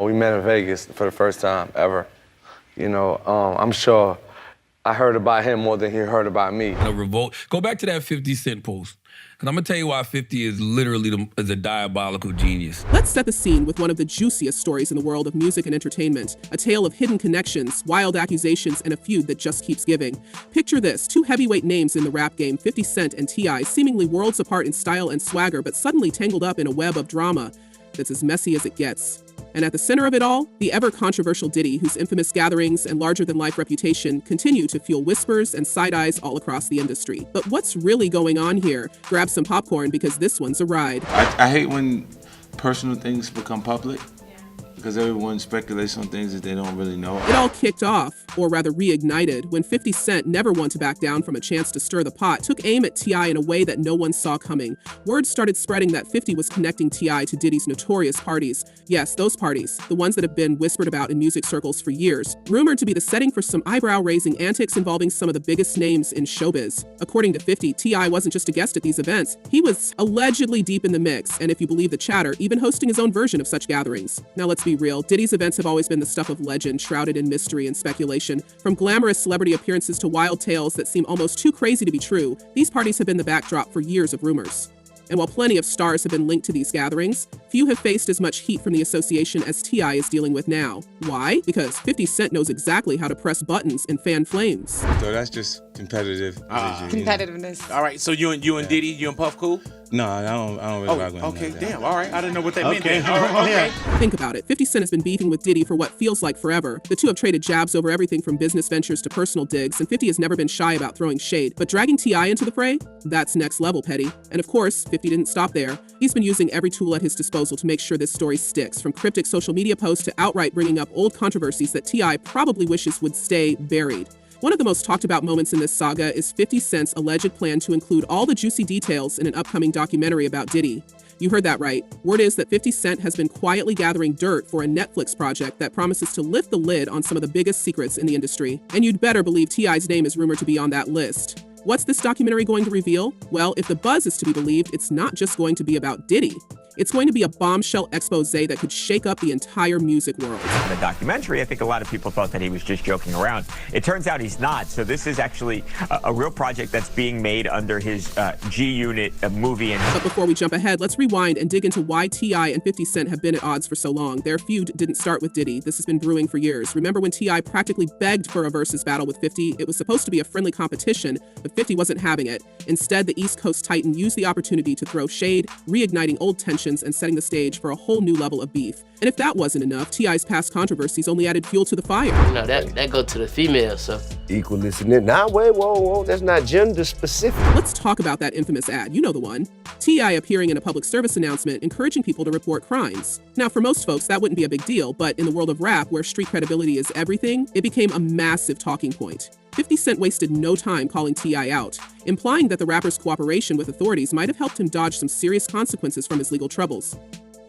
We met in Vegas for the first time ever. I'm sure I heard about him more than he heard about me. A revolt. Go back to that 50 Cent post. And I'm gonna tell you why 50 is literally is a diabolical genius. Let's set the scene with one of the juiciest stories in the world of music and entertainment. A tale of hidden connections, wild accusations, and a feud that just keeps giving. Picture this, two heavyweight names in the rap game, 50 Cent and T.I., seemingly worlds apart in style and swagger, but suddenly tangled up in a web of drama that's as messy as it gets. And at the center of it all, the ever-controversial Diddy, whose infamous gatherings and larger-than-life reputation continue to fuel whispers and side-eyes all across the industry. But what's really going on here? Grab some popcorn because this one's a ride. I hate when personal things become public. Because everyone speculates on things that they don't really know. It all kicked off, or rather reignited, when 50 Cent, never one to back down from a chance to stir the pot, took aim at T.I. in a way that no one saw coming. Word started spreading that 50 was connecting T.I. to Diddy's notorious parties. Yes, those parties, the ones that have been whispered about in music circles for years, rumored to be the setting for some eyebrow-raising antics involving some of the biggest names in showbiz. According to 50, T.I. wasn't just a guest at these events, he was allegedly deep in the mix, and if you believe the chatter, even hosting his own version of such gatherings. Now let's be real, Diddy's events have always been the stuff of legend, shrouded in mystery and speculation. From glamorous celebrity appearances to wild tales that seem almost too crazy to be true, these parties have been the backdrop for years of rumors. And while plenty of stars have been linked to these gatherings, few have faced as much heat from the association as T.I. is dealing with now. Why? Because 50 Cent knows exactly how to press buttons and fan flames. So that's just competitive. Competitiveness. All right, so you and Diddy, you and Puff cool? No, I don't really rock with him. Okay, like that. damn, all right. I didn't know what that meant. Okay. All right, okay. Think about it. 50 Cent has been beefing with Diddy for what feels like forever. The two have traded jabs over everything from business ventures to personal digs, and 50 has never been shy about throwing shade. But dragging T.I. into the fray? That's next level petty. And of course, 50 didn't stop there. He's been using every tool at his disposal to make sure this story sticks, from cryptic social media posts to outright bringing up old controversies that T.I. probably wishes would stay buried. One of the most talked about moments in this saga is 50 Cent's alleged plan to include all the juicy details in an upcoming documentary about Diddy. You heard that right. Word is that 50 Cent has been quietly gathering dirt for a Netflix project that promises to lift the lid on some of the biggest secrets in the industry. And you'd better believe T.I.'s name is rumored to be on that list. What's this documentary going to reveal? Well, if the buzz is to be believed, it's not just going to be about Diddy. It's going to be a bombshell expose that could shake up the entire music world. The documentary, I think a lot of people thought that he was just joking around. It turns out he's not. So this is actually a real project that's being made under his G-Unit movie. But before we jump ahead, let's rewind and dig into why T.I. and 50 Cent have been at odds for so long. Their feud didn't start with Diddy. This has been brewing for years. Remember when T.I. practically begged for a versus battle with 50? It was supposed to be a friendly competition, but 50 wasn't having it. Instead, the East Coast Titan used the opportunity to throw shade, reigniting old tensions and setting the stage for a whole new level of beef. And if that wasn't enough, T.I.'s past controversies only added fuel to the fire. You know, that go to the female, so. Equal listening. Now, wait, whoa, that's not gender specific. Let's talk about that infamous ad. You know the one. T.I. appearing in a public service announcement encouraging people to report crimes. Now, for most folks, that wouldn't be a big deal, but in the world of rap, where street credibility is everything, it became a massive talking point. 50 Cent wasted no time calling T.I. out, implying that the rapper's cooperation with authorities might have helped him dodge some serious consequences from his legal troubles.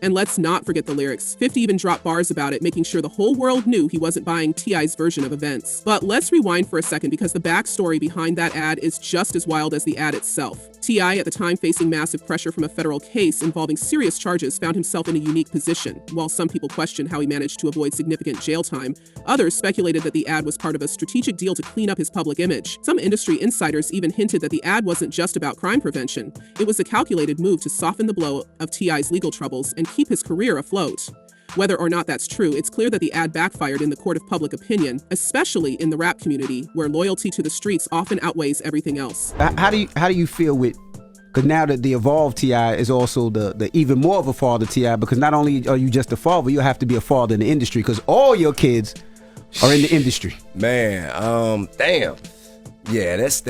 And let's not forget the lyrics. 50 even dropped bars about it, making sure the whole world knew he wasn't buying T.I.'s version of events. But let's rewind for a second because the backstory behind that ad is just as wild as the ad itself. T.I., at the time facing massive pressure from a federal case involving serious charges, found himself in a unique position. While some people questioned how he managed to avoid significant jail time, others speculated that the ad was part of a strategic deal to clean up his public image. Some industry insiders even hinted that the ad wasn't just about crime prevention. It was a calculated move to soften the blow of T.I.'s legal troubles and keep his career afloat. Whether or not that's true, it's clear that the ad backfired in the court of public opinion, especially in the rap community, where loyalty to the streets often outweighs everything else. How do you feel with, because now that the evolved T.I. is also the even more of a father T.I., because not only are you just a father, you have to be a father in the industry, because all your kids are in the industry. Man, damn. Yeah, that's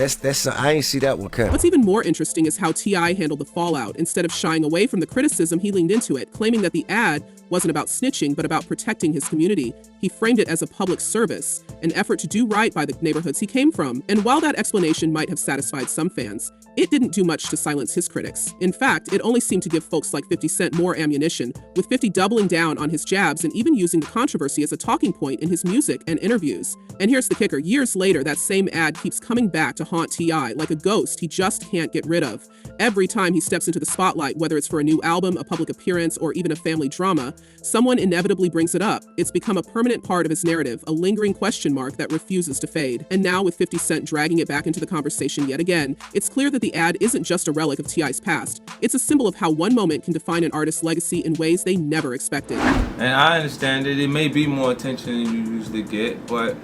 I ain't see that one coming. What's even more interesting is how T.I. handled the fallout. Instead of shying away from the criticism, he leaned into it, claiming that the ad wasn't about snitching, but about protecting his community. He framed it as a public service, an effort to do right by the neighborhoods he came from. And while that explanation might have satisfied some fans, it didn't do much to silence his critics. In fact, it only seemed to give folks like 50 Cent more ammunition, with 50 doubling down on his jabs and even using the controversy as a talking point in his music and interviews. And here's the kicker. Years later, that same ad keeps coming back to haunt T.I. like a ghost he just can't get rid of. Every time he steps into the spotlight, whether it's for a new album, a public appearance, or even a family drama, someone inevitably brings it up. It's become a permanent part of his narrative, a lingering question mark that refuses to fade. And now with 50 Cent dragging it back into the conversation yet again, it's clear that the ad isn't just a relic of T.I.'s past. It's a symbol of how one moment can define an artist's legacy in ways they never expected. And I understand that it may be more attention than you usually get, but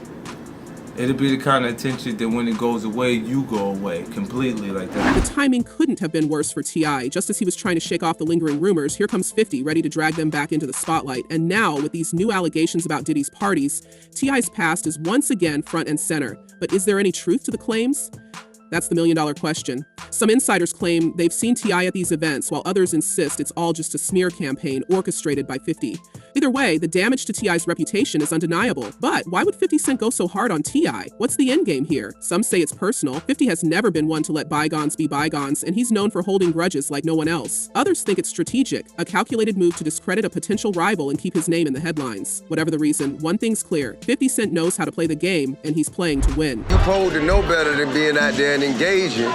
it'll be the kind of attention that when it goes away, you go away completely like that. The timing couldn't have been worse for T.I. Just as he was trying to shake off the lingering rumors, here comes 50, ready to drag them back into the spotlight. And now, with these new allegations about Diddy's parties, T.I.'s past is once again front and center. But is there any truth to the claims? That's the million-dollar question. Some insiders claim they've seen T.I. at these events, while others insist it's all just a smear campaign orchestrated by 50. Either way, the damage to T.I.'s reputation is undeniable. But why would 50 Cent go so hard on T.I.? What's the endgame here? Some say it's personal. 50 has never been one to let bygones be bygones, and he's known for holding grudges like no one else. Others think it's strategic, a calculated move to discredit a potential rival and keep his name in the headlines. Whatever the reason, one thing's clear. 50 Cent knows how to play the game, and he's playing to win. You supposed to know better than being out there and engaging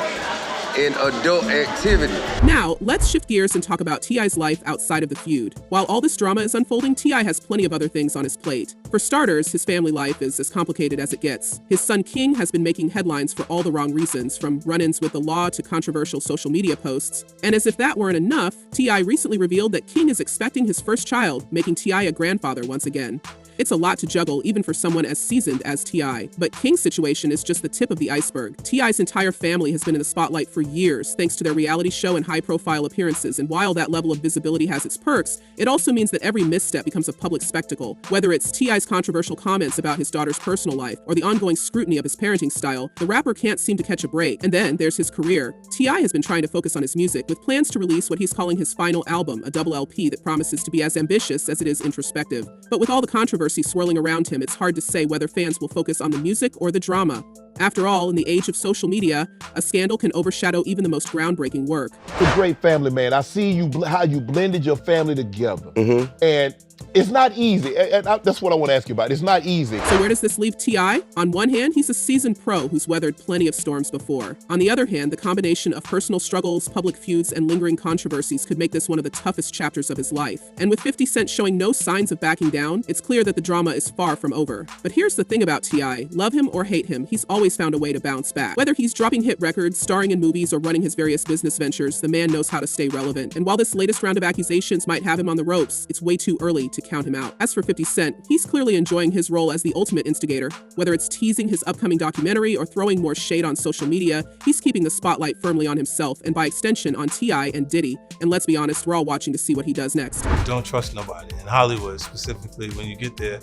in adult activity. Now, let's shift gears and talk about T.I.'s life outside of the feud. While all this drama is unfolding, T.I. has plenty of other things on his plate. For starters, his family life is as complicated as it gets. His son King has been making headlines for all the wrong reasons, from run-ins with the law to controversial social media posts. And as if that weren't enough, T.I. recently revealed that King is expecting his first child, making T.I. a grandfather once again. It's a lot to juggle, even for someone as seasoned as T.I. But King's situation is just the tip of the iceberg. T.I.'s entire family has been in the spotlight for years, thanks to their reality show and high-profile appearances. And while that level of visibility has its perks, it also means that every misstep becomes a public spectacle. Whether it's T.I.'s controversial comments about his daughter's personal life or the ongoing scrutiny of his parenting style, the rapper can't seem to catch a break. And then there's his career. T.I. has been trying to focus on his music, with plans to release what he's calling his final album, a double LP that promises to be as ambitious as it is introspective. But with all the controversy swirling around him, it's hard to say whether fans will focus on the music or the drama. After all, in the age of social media, a scandal can overshadow even the most groundbreaking work. A great family man. I see you how you blended your family together. And it's not easy. And that's what I want to ask you about. It's not easy. So where does this leave T.I.? On one hand, he's a seasoned pro who's weathered plenty of storms before. On the other hand, the combination of personal struggles, public feuds, and lingering controversies could make this one of the toughest chapters of his life. And with 50 Cent showing no signs of backing down, it's clear that the drama is far from over. But here's the thing about T.I. Love him or hate him, he's always found a way to bounce back. Whether he's dropping hit records, starring in movies, or running his various business ventures, the man knows how to stay relevant. And while this latest round of accusations might have him on the ropes, it's way too early to count him out. As for 50 Cent, he's clearly enjoying his role as the ultimate instigator. Whether it's teasing his upcoming documentary or throwing more shade on social media, he's keeping the spotlight firmly on himself and by extension on T.I. and Diddy. And let's be honest, we're all watching to see what he does next. Don't trust nobody. In Hollywood specifically, when you get there,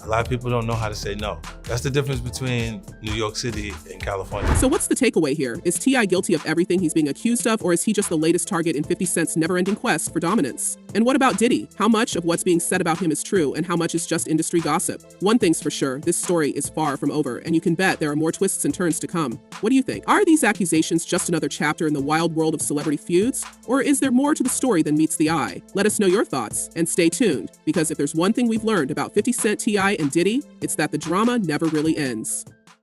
a lot of people don't know how to say no. That's the difference between New York City and California. So what's the takeaway here? Is T.I. guilty of everything he's being accused of, or is he just the latest target in 50 Cent's never-ending quest for dominance? And what about Diddy? How much of what's being said about him is true, and how much is just industry gossip? One thing's for sure, this story is far from over, and you can bet there are more twists and turns to come. What do you think? Are these accusations just another chapter in the wild world of celebrity feuds? Or is there more to the story than meets the eye? Let us know your thoughts, and stay tuned, because if there's one thing we've learned about 50 Cent, T.I., and Diddy, it's that the drama never really ends.